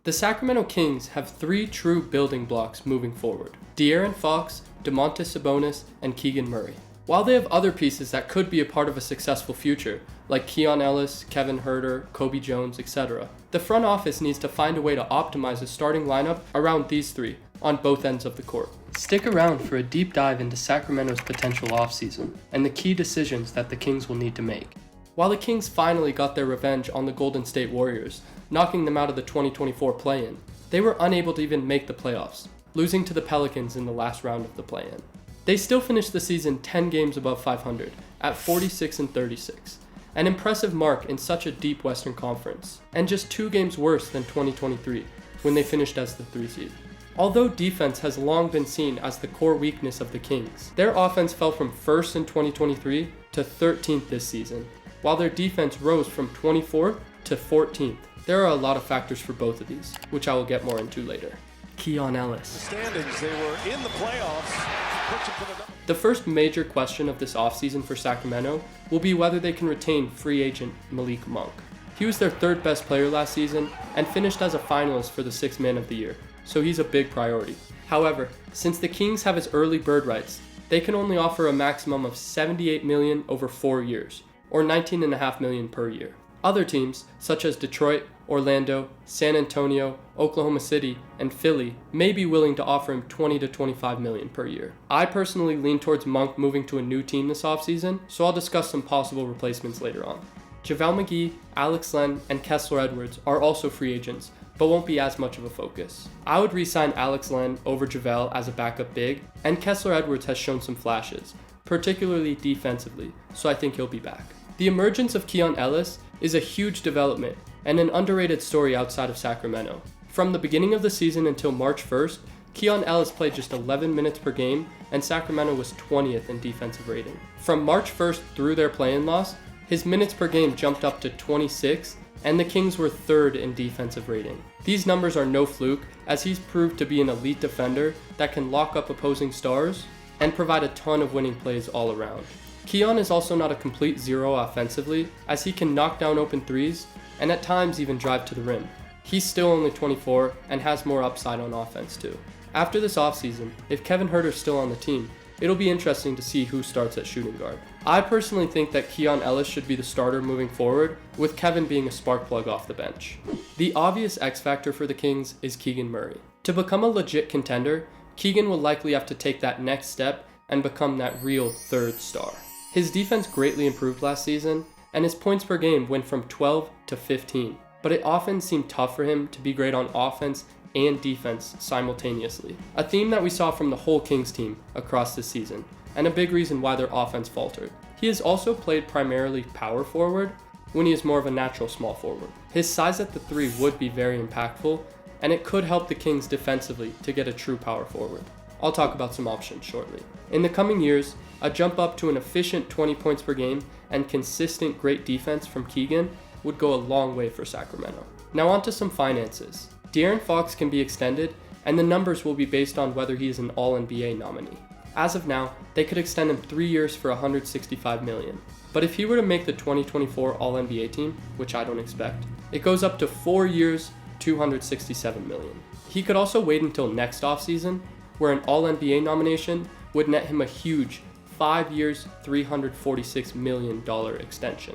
The Sacramento Kings have three true building blocks moving forward: De'Aaron Fox, Domantas Sabonis, and Keegan Murray. While they have other pieces that could be a part of a successful future, like Keon Ellis, Kevin Huerter, Kobe Jones, etc., the front office needs to find a way to optimize a starting lineup around these three on both ends of the court. Stick around for a deep dive into Sacramento's potential offseason and the key decisions that the Kings will need to make. While the Kings finally got their revenge on the Golden State Warriors, knocking them out of the 2024 play-in, they were unable to even make the playoffs, losing to the Pelicans in the last round of the play-in. They still finished the season 10 games above 500 at 46-36, an impressive mark in such a deep Western Conference, and just 2 games worse than 2023 when they finished as the 3 seed. Although defense has long been seen as the core weakness of the Kings, their offense fell from 1st in 2023 to 13th this season, while their defense rose from 24th to 14th. There are a lot of factors for both of these, which I will get more into later. Keon Ellis. The standings, they were in the playoffs. The first major question of this offseason for Sacramento will be whether they can retain free agent Malik Monk. He was their 3rd best player last season and finished as a finalist for the 6th Man of the Year, so he's a big priority. However, since the Kings have his early bird rights, they can only offer a maximum of $78 million over 4 years, or $19.5 million per year. Other teams, such as Detroit, Orlando, San Antonio, Oklahoma City, and Philly, may be willing to offer him $20 to $25 million per year. I personally lean towards Monk moving to a new team this offseason, so I'll discuss some possible replacements later on. JaVale McGee, Alex Len, and Kessler Edwards are also free agents, but won't be as much of a focus. I would re-sign Alex Len over JaVale as a backup big, and Kessler Edwards has shown some flashes, particularly defensively, so I think he'll be back. The emergence of Keon Ellis is a huge development and an underrated story outside of Sacramento. From the beginning of the season until March 1st, Keon Ellis played just 11 minutes per game, and Sacramento was 20th in defensive rating. From March 1st through their play-in loss, his minutes per game jumped up to 26, and the Kings were 3rd in defensive rating. These numbers are no fluke, as he's proved to be an elite defender that can lock up opposing stars and provide a ton of winning plays all around. Keon is also not a complete zero offensively, as he can knock down open threes and at times even drive to the rim. He's still only 24 and has more upside on offense too. After this offseason, if Kevin Huerter's still on the team, it'll be interesting to see who starts at shooting guard. I personally think that Keon Ellis should be the starter moving forward, with Kevin being a spark plug off the bench. The obvious X factor for the Kings is Keegan Murray. To become a legit contender, Keegan will likely have to take that next step and become that real 3rd star. His defense greatly improved last season, and his points per game went from 12 to 15, but it often seemed tough for him to be great on offense and defense simultaneously, a theme that we saw from the whole Kings team across this season, and a big reason why their offense faltered. He has also played primarily power forward when he is more of a natural small forward. His size at the 3 would be very impactful, and it could help the Kings defensively to get a true power forward. I'll talk about some options shortly. In the coming years, a jump up to an efficient 20 points per game and consistent great defense from Keegan would go a long way for Sacramento. Now on to some finances. De'Aaron Fox can be extended, and the numbers will be based on whether he is an All-NBA nominee. As of now, they could extend him 3 years for $165 million. But if he were to make the 2024 All-NBA team, which I don't expect, it goes up to 4 years, $267 million. He could also wait until next offseason, where an All-NBA nomination would net him a huge 5 years, $346 million extension.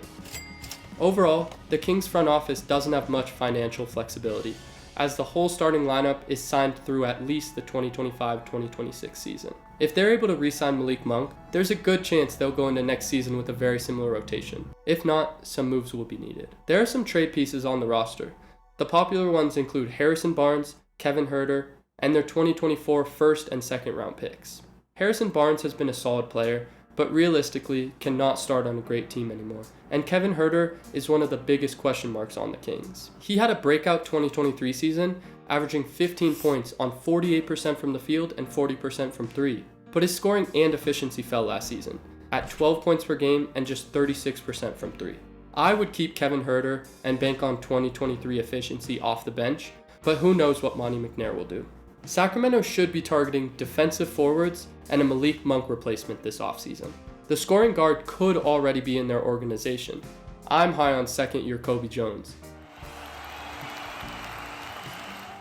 Overall, the Kings front office doesn't have much financial flexibility, as the whole starting lineup is signed through at least the 2025-2026 season. If they're able to re-sign Malik Monk, there's a good chance they'll go into next season with a very similar rotation. If not, some moves will be needed. There are some trade pieces on the roster. The popular ones include Harrison Barnes, Kevin Huerter, and their 2024 first and second round picks. Harrison Barnes has been a solid player, but realistically cannot start on a great team anymore, and Kevin Huerter is one of the biggest question marks on the Kings. He had a breakout 2023 season, averaging 15 points on 48% from the field and 40% from 3, but his scoring and efficiency fell last season, at 12 points per game and just 36% from 3. I would keep Kevin Huerter and bank on 2023 efficiency off the bench, but who knows what Monty McNair will do. Sacramento should be targeting defensive forwards and a Malik Monk replacement this offseason. The scoring guard could already be in their organization. I'm high on second-year Kobe Jones.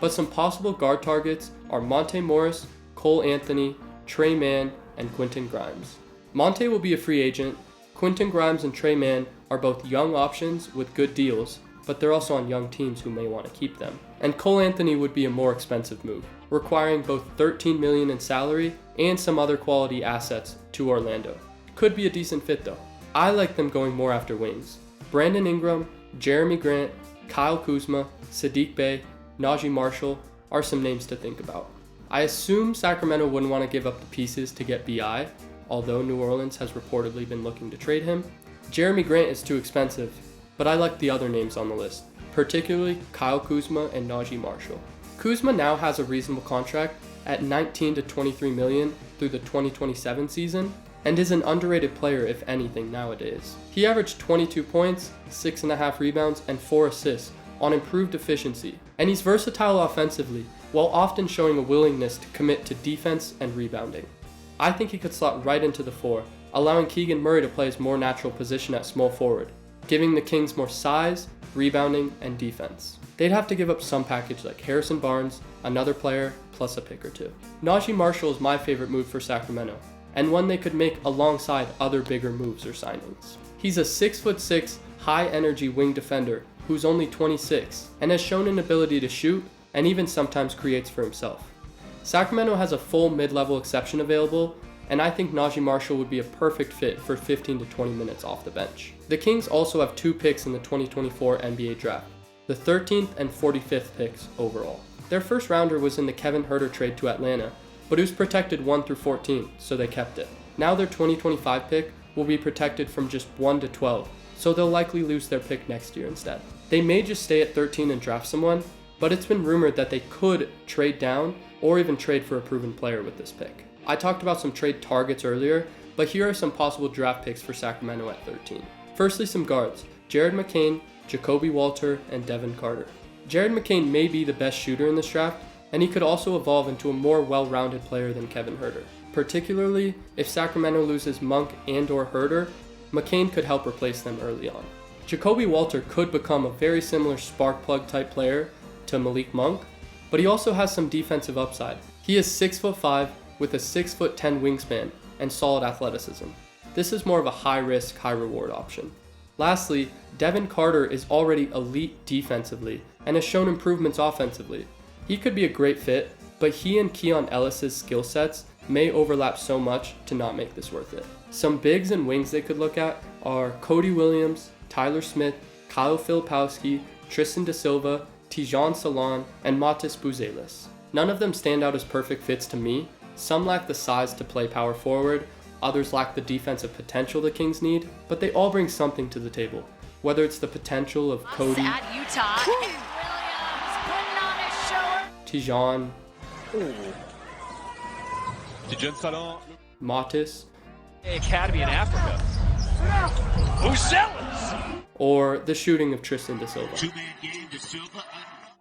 but some possible guard targets are Monte Morris, Cole Anthony, Trey Mann, and Quentin Grimes. Monte will be a free agent. Quentin Grimes and Trey Mann are both young options with good deals, but they're also on young teams who may want to keep them. And Cole Anthony would be a more expensive move, requiring both $13 million in salary and some other quality assets to Orlando. Could be a decent fit though. I like them going more after wings. Brandon Ingram, Jeremy Grant, Kyle Kuzma, Sadiq Bey, Najee Marshall are some names to think about. I assume Sacramento wouldn't want to give up the pieces to get BI, although New Orleans has reportedly been looking to trade him. Jeremy Grant is too expensive, but I like the other names on the list, particularly Kyle Kuzma and Najee Marshall. Kuzma now has a reasonable contract at $19 to $23 million through the 2027 season, and is an underrated player if anything nowadays. He averaged 22 points, 6.5 rebounds, and 4 assists on improved efficiency, and he's versatile offensively, while often showing a willingness to commit to defense and rebounding. I think he could slot right into the 4, allowing Keegan Murray to play his more natural position at small forward, giving the Kings more size, rebounding, and defense. They'd have to give up some package like Harrison Barnes, another player, plus a pick or two. Najee Marshall is my favorite move for Sacramento, and one they could make alongside other bigger moves or signings. He's a 6'6", high-energy wing defender who's only 26, and has shown an ability to shoot, and even sometimes creates for himself. Sacramento has a full mid-level exception available, and I think Najee Marshall would be a perfect fit for 15 to 20 minutes off the bench. The Kings also have 2 picks in the 2024 NBA draft, the 13th and 45th picks overall. Their first rounder was in the Kevin Huerter trade to Atlanta, but it was protected 1 through 14, so they kept it. Now their 2025 pick will be protected from just 1 to 12, so they'll likely lose their pick next year instead. They may just stay at 13 and draft someone, but it's been rumored that they could trade down or even trade for a proven player with this pick. I talked about some trade targets earlier, but here are some possible draft picks for Sacramento at 13. Firstly, some guards: Jared McCain, Jacoby Walter, and Devin Carter. Jared McCain may be the best shooter in this draft, and he could also evolve into a more well-rounded player than Kevin Huerter. Particularly, if Sacramento loses Monk and/or Huerter, McCain could help replace them early on. Jacoby Walter could become a very similar spark plug type player to Malik Monk, but he also has some defensive upside. He is 6'5" with a 6'10" wingspan and solid athleticism. This is more of a high-risk, high-reward option. Lastly, Devin Carter is already elite defensively and has shown improvements offensively. He could be a great fit, but he and Keon Ellis's skill sets may overlap so much to not make this worth it. Some bigs and wings they could look at are Cody Williams, Tyler Smith, Kyle Filipowski, Tristan Da Silva, Tijan Salon, and Matis Buzelis. None of them stand out as perfect fits to me. Some lack the size to play power forward, others lack the defensive potential the Kings need, but they all bring something to the table. Whether it's the potential of Cody, Tijan, Matis, Academy in Africa. or the shooting of Tristan Da Silva.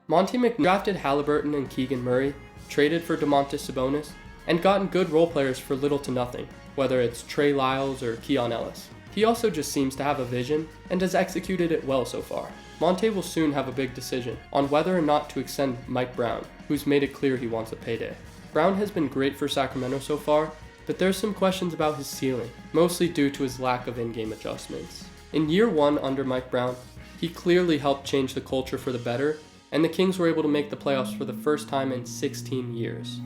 Monty McNair drafted Halliburton and Keegan Murray, traded for Domantas Sabonis, and gotten good role players for little to nothing, whether it's Trey Lyles or Keon Ellis. He also just seems to have a vision and has executed it well so far. Monte will soon have a big decision on whether or not to extend Mike Brown, who's made it clear he wants a payday. Brown has been great for Sacramento so far, but there's some questions about his ceiling, mostly due to his lack of in-game adjustments. In year 1 under Mike Brown, he clearly helped change the culture for the better, and the Kings were able to make the playoffs for the first time in 16 years.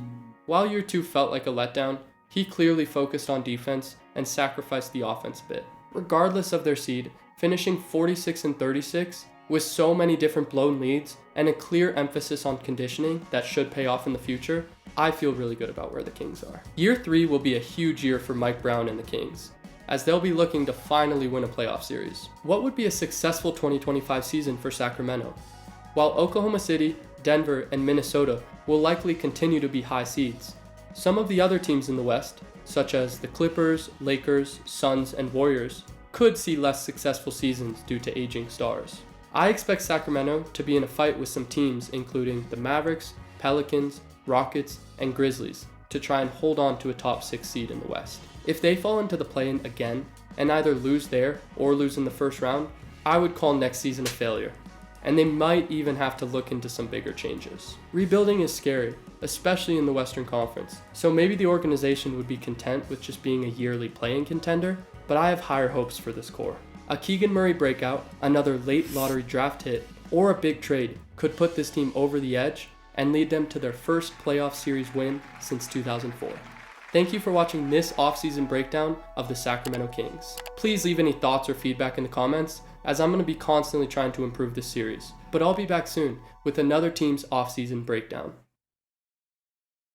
While year 2 felt like a letdown, he clearly focused on defense and sacrificed the offense a bit. Regardless of their seed, finishing 46 and 36 with so many different blown leads and a clear emphasis on conditioning that should pay off in the future, I feel really good about where the Kings are. Year 3 will be a huge year for Mike Brown and the Kings, as they'll be looking to finally win a playoff series. What would be a successful 2025 season for Sacramento? While Oklahoma City, Denver, and Minnesota will likely continue to be high seeds, some of the other teams in the West, such as the Clippers, Lakers, Suns, and Warriors, could see less successful seasons due to aging stars. I expect Sacramento to be in a fight with some teams including the Mavericks, Pelicans, Rockets, and Grizzlies to try and hold on to a top 6 seed in the West. If they fall into the play-in again and either lose there or lose in the first round, I would call next season a failure. and they might even have to look into some bigger changes. Rebuilding is scary, especially in the Western Conference, so maybe the organization would be content with just being a yearly play-in contender, but I have higher hopes for this core. A Keegan Murray breakout, another late lottery draft hit, or a big trade could put this team over the edge and lead them to their first playoff series win since 2004. Thank you for watching this offseason breakdown of the Sacramento Kings. Please leave any thoughts or feedback in the comments, as I'm going to be constantly trying to improve this series. But I'll be back soon with another team's offseason breakdown.